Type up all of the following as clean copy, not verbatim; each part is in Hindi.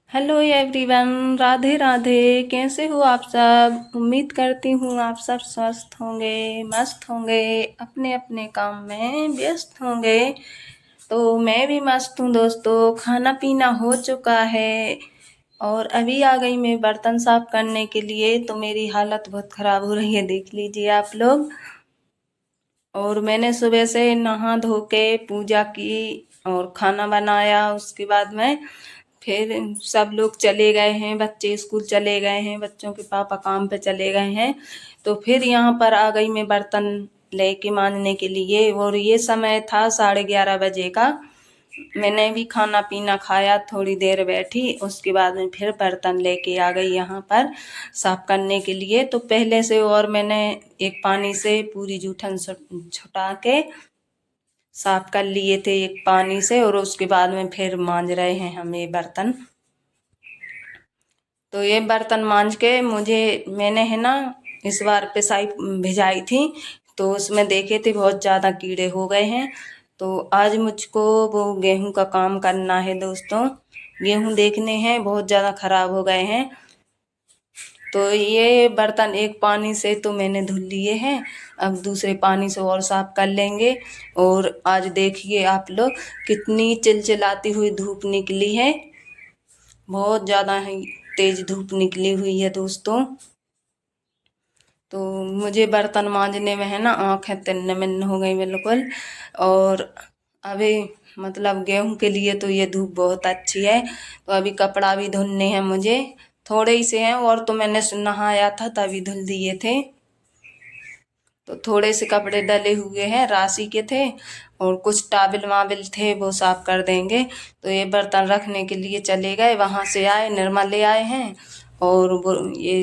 Hello everyone, Radhe Radhe. कैसे हो आप सब? उम्मीद करती हूँ आप सब स्वस्थ होंगे, मस्त होंगे, अपने अपने काम में व्यस्त होंगे। तो मैं भी मस्त हूँ दोस्तों। खाना पीना हो चुका है और अभी आ गई मैं बर्तन साफ करने के लिए। तो मेरी हालत बहुत ख़राब हो रही है, देख लीजिए आप लोग। और मैंने सुबह से नहा धो के पूजा की और खाना बनाया। उसके बाद में फिर सब लोग चले गए हैं, बच्चे स्कूल चले गए हैं, बच्चों के पापा काम पे चले गए हैं। तो फिर यहाँ पर आ गई मैं बर्तन लेके मांजने के लिए। और ये समय था 11:30 बजे का। मैंने भी खाना पीना खाया, थोड़ी देर बैठी, उसके बाद में फिर बर्तन लेके आ गई यहाँ पर साफ करने के लिए। तो पहले से और मैंने एक पानी से पूरी जूठन छुटा के साफ कर लिए थे एक पानी से। और उसके बाद में फिर मांज रहे हैं हम ये बर्तन। तो ये बर्तन मांज के मैंने है ना इस बार पिसाई भिजाई थी, तो उसमें देखे थे बहुत ज़्यादा कीड़े हो गए हैं। तो आज मुझको वो गेहूं का काम करना है दोस्तों। गेहूं देखने हैं, बहुत ज़्यादा खराब हो गए हैं। तो ये बर्तन एक पानी से तो मैंने धुल लिए हैं, अब दूसरे पानी से और साफ कर लेंगे। और आज देखिए आप लोग, कितनी चिलचिलाती हुई धूप निकली है। बहुत ज़्यादा ही तेज धूप निकली हुई है दोस्तों। तो मुझे बर्तन मांजने में है ना आँखें तिन्न मिन्न हो गई बिल्कुल। और अभी मतलब गेहूं के लिए तो ये धूप बहुत अच्छी है। तो अभी कपड़ा भी धुलने हैं मुझे, थोड़े ही से हैं। और तो मैंने नहाया था तभी धुल दिए थे। तो थोड़े से कपड़े डले हुए हैं, राशि के थे। और कुछ टाबिल वाबिल थे, वो साफ कर देंगे। तो ये बर्तन रखने के लिए चले गए, वहाँ से आए, निरमा ले आए हैं। और वो ये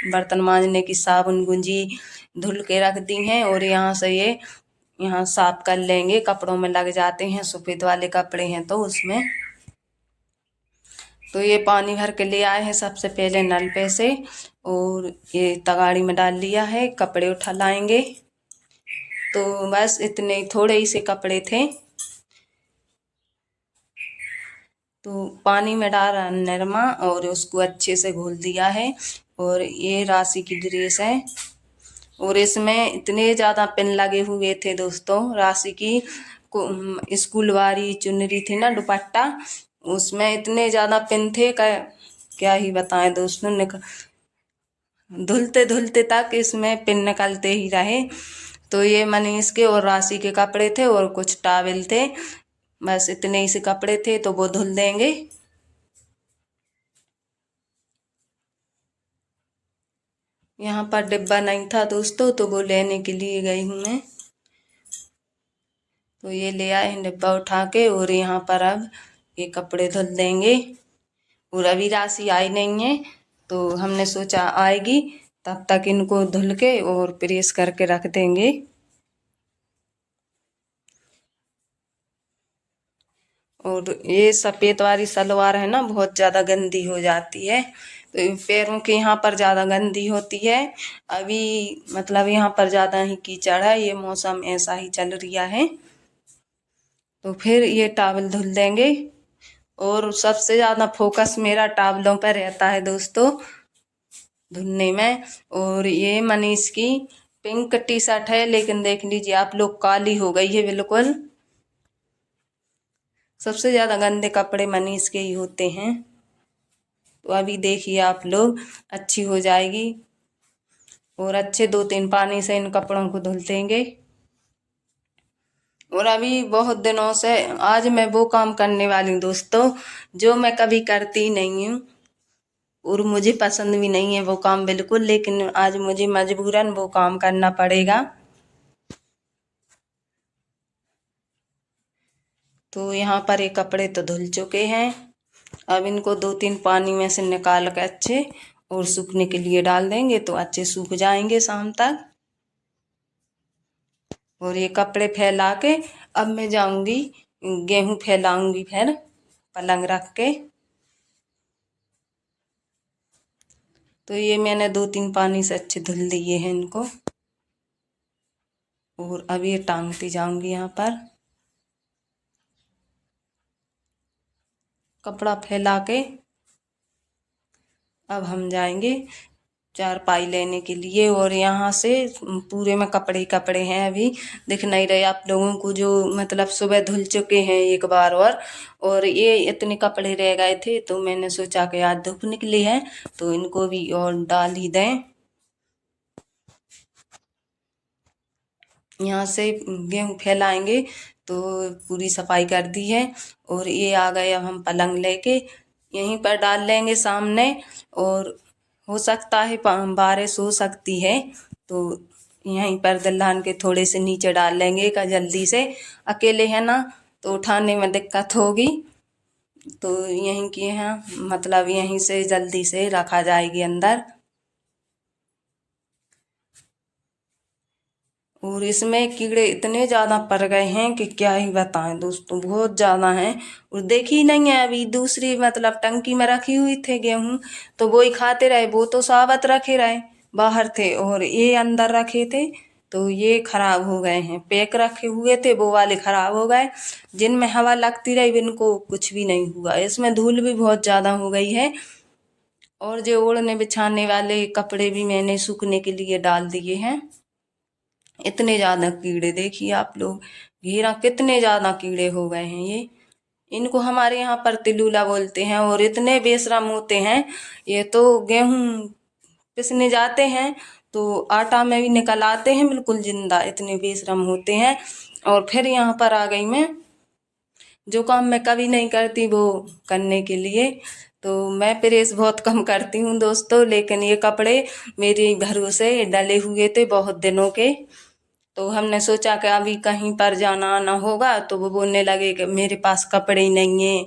बर्तन मांजने की साबुन गुंजी धुल के रख दी हैं। और यहाँ से ये यहाँ साफ कर लेंगे, कपड़ों में लग जाते हैं, सफेद वाले कपड़े हैं तो उसमें। तो ये पानी भर के ले आए हैं सबसे पहले नल पे से। और ये तगाड़ी में डाल लिया है, कपड़े उठा लाएंगे। तो बस इतने थोड़े ही से कपड़े थे। तो पानी में डाला निरमा और उसको अच्छे से घोल दिया है। और ये राशि की ड्रेस है। और इसमें इतने ज़्यादा पिन लगे हुए थे दोस्तों, राशि की स्कूल वाली चुनरी थी ना, दुपट्टा, उसमें इतने ज़्यादा पिन थे क्या ही बताएं दोस्तों। धुलते धुलते तक इसमें पिन निकलते ही रहे। तो ये मनीष के और राशि के कपड़े थे और कुछ टावल थे, बस इतने ही से कपड़े थे। तो वो धुल देंगे। यहाँ पर डिब्बा नहीं था दोस्तों, तो वो लेने के लिए गई हूँ मैं। तो ये ले आए हैं डिब्बा उठा के। और यहाँ पर अब ये कपड़े धुल देंगे। और अभी राशि आई नहीं है, तो हमने सोचा आएगी, तब तक इनको धुल के और प्रेस करके रख देंगे। और ये सफ़ेद वाली सलवार है ना, बहुत ज़्यादा गंदी हो जाती है। तो पैरों के यहाँ पर ज़्यादा गंदी होती है। अभी मतलब यहाँ पर ज़्यादा ही कीचड़ है, ये मौसम ऐसा ही चल रहा है। तो फिर ये टावल धुल देंगे। और सबसे ज़्यादा फोकस मेरा टावलों पर रहता है दोस्तों, धुलने में। और ये मनीष की पिंक टी शर्ट है, लेकिन देख लीजिए आप लोग, काली हो गई है बिल्कुल। सबसे ज़्यादा गंदे कपड़े मनीष के ही होते हैं। तो अभी देखिए आप लोग, अच्छी हो जाएगी। और अच्छे 2-3 पानी से इन कपड़ों को धुल देंगे। और अभी बहुत दिनों से आज मैं वो काम करने वाली हूँ दोस्तों, जो मैं कभी करती नहीं हूँ। और मुझे पसंद भी नहीं है वो काम बिल्कुल, लेकिन आज मुझे मजबूरन वो काम करना पड़ेगा। तो यहाँ पर ये कपड़े तो धुल चुके हैं। अब इनको 2-3 पानी में से निकाल के अच्छे और सूखने के लिए डाल देंगे, तो अच्छे सूख जाएंगे शाम तक। और ये कपड़े फैला के अब मैं जाऊंगी गेहूं फैलाऊंगी फिर पलंग रख के। तो ये मैंने 2-3 पानी से अच्छे धुल दिए हैं इनको। और अब ये टांगती जाऊंगी यहाँ पर, कपड़ा फैला के। अब हम जाएंगे चारपाई लेने के लिए। और यहाँ से पूरे में कपड़े ही कपड़े हैं, अभी दिख नहीं रहे आप लोगों को, जो मतलब सुबह धुल चुके हैं एक बार। और ये इतने कपड़े रह गए थे तो मैंने सोचा कि आज धूप निकली है तो इनको भी और डाल ही दें। यहाँ से गेहूँ फैलाएंगे तो पूरी सफाई कर दी है। और ये आ गए, अब हम पलंग लेके यहीं पर डाल लेंगे सामने। और हो सकता है बारिश हो सकती है तो यहीं पर दल्हन के थोड़े से नीचे डाल लेंगे का जल्दी से, अकेले है ना तो उठाने में दिक्कत होगी। तो यहीं के हैं, मतलब यहीं से जल्दी से रखा जाएगी अंदर। और इसमें कीड़े इतने ज़्यादा पड़ गए हैं कि क्या ही बताएं दोस्तों, बहुत ज़्यादा हैं। और देखी नहीं है, अभी दूसरी मतलब टंकी में रखी हुई थे गेहूं तो वो ही खाते रहे, वो तो साबत रखे रहे बाहर थे और ये अंदर रखे थे तो ये खराब हो गए हैं। पैक रखे हुए थे वो वाले खराब हो गए, जिनमें हवा लगती रही इनको कुछ भी नहीं हुआ। इसमें धूल भी बहुत ज़्यादा हो गई है। और जो ओढ़ने बिछाने वाले कपड़े भी मैंने सूखने के लिए डाल दिए हैं। इतने ज़्यादा कीड़े देखिए आप लोग, घेरा कितने ज़्यादा कीड़े हो गए हैं ये। इनको हमारे यहाँ पर तिलूला बोलते हैं और इतने बेशरम होते हैं। ये तो गेहूं पिसने जाते हैं तो आटा में भी निकल आते हैं बिल्कुल जिंदा, इतने बेशरम होते हैं। और फिर यहाँ पर आ गई मैं, जो काम मैं कभी नहीं करती वो करने के लिए। तो मैं प्रेस बहुत कम करती हूँ दोस्तों, लेकिन ये कपड़े मेरे भरोसे डले हुए थे बहुत दिनों के। तो हमने सोचा कि अभी कहीं पर जाना आना होगा तो वो बोलने लगे कि मेरे पास कपड़े ही नहीं है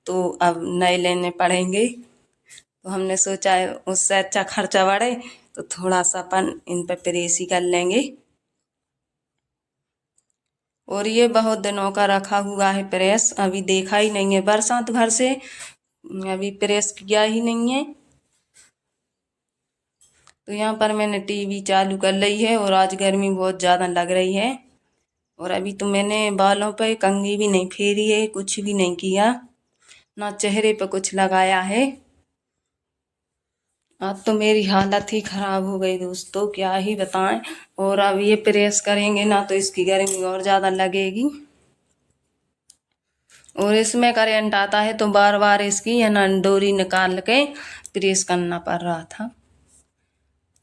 तो अब नए लेने पड़ेंगे। तो हमने सोचा उससे अच्छा खर्चा बढ़े तो थोड़ा सा अपन इन पर प्रेस ही कर लेंगे। और ये बहुत दिनों का रखा हुआ है प्रेस, अभी देखा ही नहीं है, बरसात भर से अभी प्रेस किया ही नहीं है। तो यहाँ पर मैंने टीवी चालू कर ली है और आज गर्मी बहुत ज़्यादा लग रही है। और अभी तो मैंने बालों पे कंघी भी नहीं फेरी है, कुछ भी नहीं किया, ना चेहरे पे कुछ लगाया है। आज तो मेरी हालत ही खराब हो गई दोस्तों, क्या ही बताएं। और अब ये प्रेस करेंगे ना तो इसकी गर्मी और ज़्यादा लगेगी। और इसमें करंट आता है तो बार बार इसकी है ना डोरी निकाल के प्रेस करना पड़ रहा था।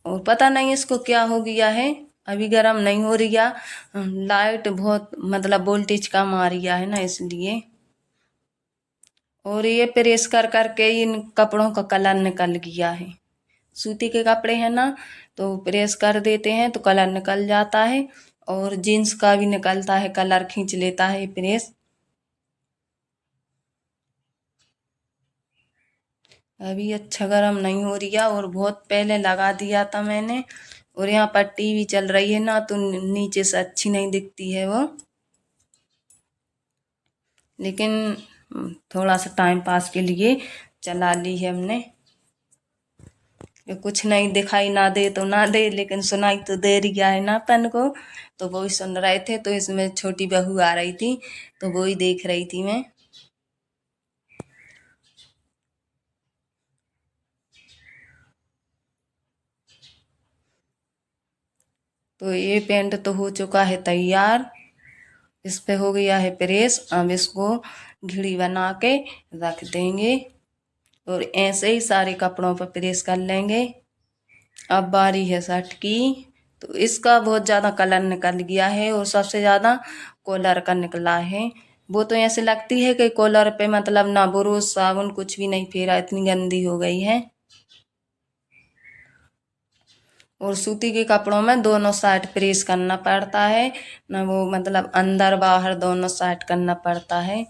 और पता नहीं इसको क्या हो गया है, अभी गर्म नहीं हो रही है, लाइट बहुत मतलब वोल्टेज कम आ रही है ना इसलिए। और ये प्रेस कर करके इन कपड़ों का कलर निकल गया है। सूती के कपड़े हैं ना तो प्रेस कर देते हैं तो कलर निकल जाता है। और जीन्स का भी निकलता है, कलर खींच लेता है प्रेस। अभी अच्छा गर्म नहीं हो रही है और बहुत पहले लगा दिया था मैंने। और यहाँ पर टीवी चल रही है ना तो नीचे से अच्छी नहीं दिखती है वो, लेकिन थोड़ा सा टाइम पास के लिए चला ली है हमने। कुछ नहीं दिखाई ना दे तो ना दे, लेकिन सुनाई तो दे रही है ना अपन को। तो वो ही सुन रहे थे तो इसमें छोटी बहू आ रही थी तो वो ही देख रही थी मैं। तो ये पेंट तो हो चुका है तैयार, इस पे हो गया है प्रेस। अब इसको घिड़ी बना के रख देंगे और ऐसे ही सारे कपड़ों पर प्रेस कर लेंगे। अब बारी है शर्ट की, तो इसका बहुत ज़्यादा कलर निकल गया है और सबसे ज़्यादा कॉलर का निकला है। वो तो ऐसे लगती है कि कॉलर पे मतलब ना बुरुश साबुन कुछ भी नहीं फेरा, इतनी गंदी हो गई है। और सूती के कपड़ों में दोनों साइड प्रेस करना पड़ता है ना, वो मतलब अंदर बाहर दोनों साइड करना पड़ता है।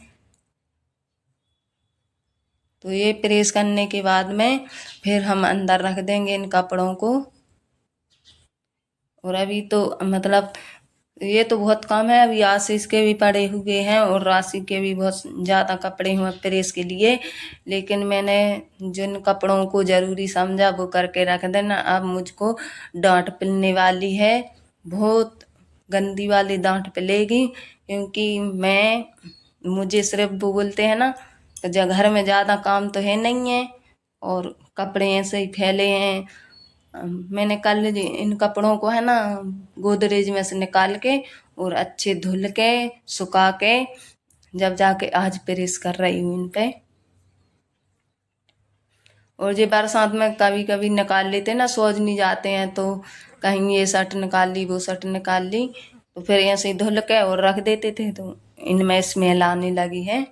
तो ये प्रेस करने के बाद में फिर हम अंदर रख देंगे इन कपड़ों को। और अभी तो मतलब ये तो बहुत कम है, अभी आशीष के भी पड़े हुए हैं और राशि के भी बहुत ज़्यादा कपड़े हुए प्रेस के लिए। लेकिन मैंने जिन कपड़ों को ज़रूरी समझा वो करके रख देना। अब मुझको डांट पिलने वाली है, बहुत गंदी वाली डांट पिलेगी, क्योंकि मुझे सिर्फ वो बोलते हैं ना, घर में ज़्यादा काम तो है नहीं है और कपड़े ऐसे ही फैले हैं। मैंने कल इन कपड़ों को है ना गोदरेज में से निकाल के और अच्छे धुल के सुखा के जब जाके आज प्रेस कर रही हूँ इन पे। और ये बरसात में कभी कभी निकाल लेते ना, सोच नहीं जाते हैं तो कहीं ये शर्ट निकाल ली वो शर्ट निकाल ली, तो फिर ऐसे ही धुल के और रख देते थे तो इनमें स्मेल आने लगी है।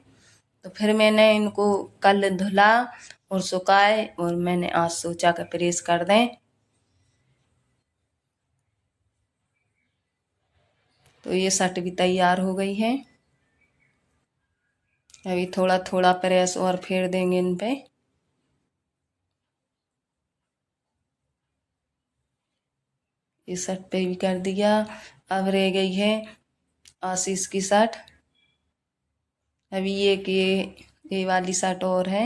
तो फिर मैंने इनको कल धुला और सुखाए और मैंने आज सोचा कि प्रेस कर दें। तो ये शर्ट भी तैयार हो गई है। अभी थोड़ा थोड़ा प्रेस और फेर देंगे इन पे। ये शर्ट पे भी कर दिया। अब रह गई है आशीष की शर्ट। अभी ये वाली शर्ट और है।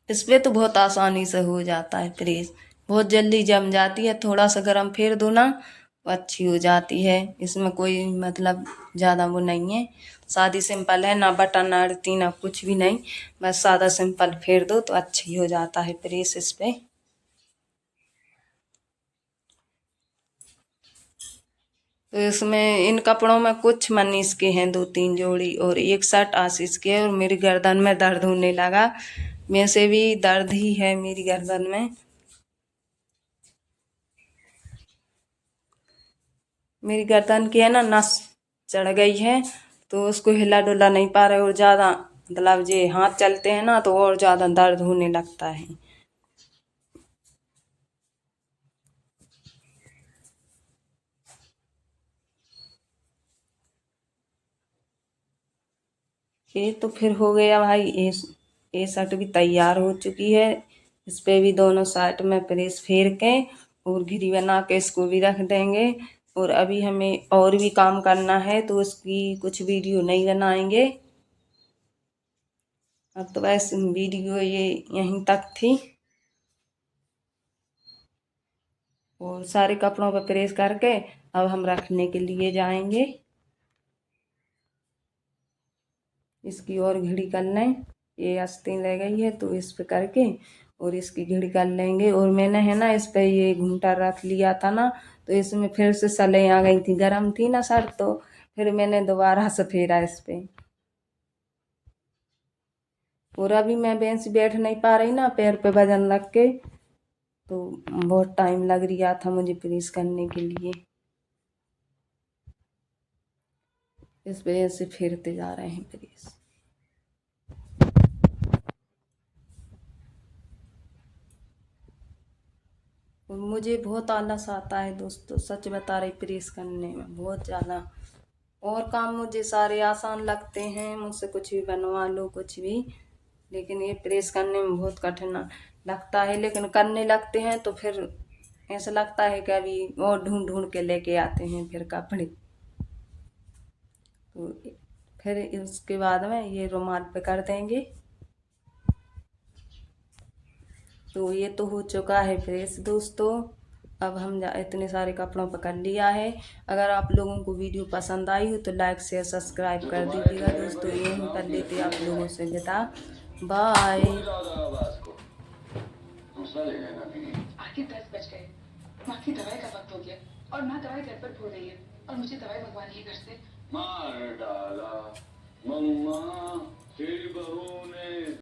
इस पे तो बहुत आसानी से हो जाता है प्रेस, बहुत जल्दी जम जाती है। थोड़ा सा गरम फेर दो ना तो अच्छी हो जाती है। इसमें कोई मतलब ज़्यादा वो नहीं है, सादी सिंपल है, ना बटन ना अड़ती ना कुछ भी नहीं। बस सादा सिंपल फेर दो तो अच्छी हो जाता है प्रेस इस पे। तो इसमें इन कपड़ों में कुछ मनीष के हैं 2-3 जोड़ी और एक शर्ट आशीष के। और मेरी गर्दन में दर्द होने लगा, वैसे भी दर्द ही है मेरी गर्दन में। मेरी गर्दन की है ना नस चढ़ गई है तो उसको हिला डुला नहीं पा रहे, और ज़्यादा मतलब जे हाथ चलते हैं ना तो और ज़्यादा दर्द होने लगता है। ये तो फिर हो गया भाई, ये शर्ट भी तैयार हो चुकी है। इस पे भी दोनों साइड में प्रेस फेर के और घिरी बना के इसको भी रख देंगे। और अभी हमें और भी काम करना है तो उसकी कुछ वीडियो नहीं बनाएंगे। अब तो बस वीडियो ये यहीं तक थी। और सारे कपड़ों पर प्रेस करके अब हम रखने के लिए जाएंगे। इसकी और घिरी कर लें, ये आस्तीन रह गई है तो इस पे करके और इसकी घिरी कर लेंगे। और मैंने है ना इस पे ये घूंटा रख लिया था ना, तो इसमें फिर से सलें आ गई थी, गर्म थी ना सर, तो फिर मैंने दोबारा से फेरा इस पे। और अभी मैं बेंच बैठ नहीं पा रही ना, पैर पे वजन रख के, तो बहुत टाइम लग रहा था मुझे प्रेस करने के लिए। इस वजह से फेरते जा रहे हैं प्रेस। और मुझे बहुत आलस आता है दोस्तों, सच बता रही, प्रेस करने में बहुत ज़्यादा। और काम मुझे सारे आसान लगते हैं, मुझसे कुछ भी बनवा लो कुछ भी, लेकिन ये प्रेस करने में बहुत कठिन लगता है। लेकिन करने लगते हैं तो फिर ऐसा लगता है कि अभी और ढूंढ ढूंढ के लेके आते हैं फिर कपड़े। तो फिर इसके बाद में ये रुमाल पे कर देंगे। तो ये तो हो चुका है प्रेस दोस्तों। अब हम इतने सारे कपड़ों पर कर लिया है। अगर आप लोगों को वीडियो पसंद आई हो तो लाइक शेयर सब्सक्राइब कर दीजिएगा दोस्तों। यहीं पर लेते आप लोगों से विदा, बाय। आखिर 10 बज गए, माँ की दवाई का वक्त हो गया और माँ दवाई घर पर भूल रही है और मुझे दवाई मंगवानी है घर से। मार डाला मम्मा, तेरी बहू ने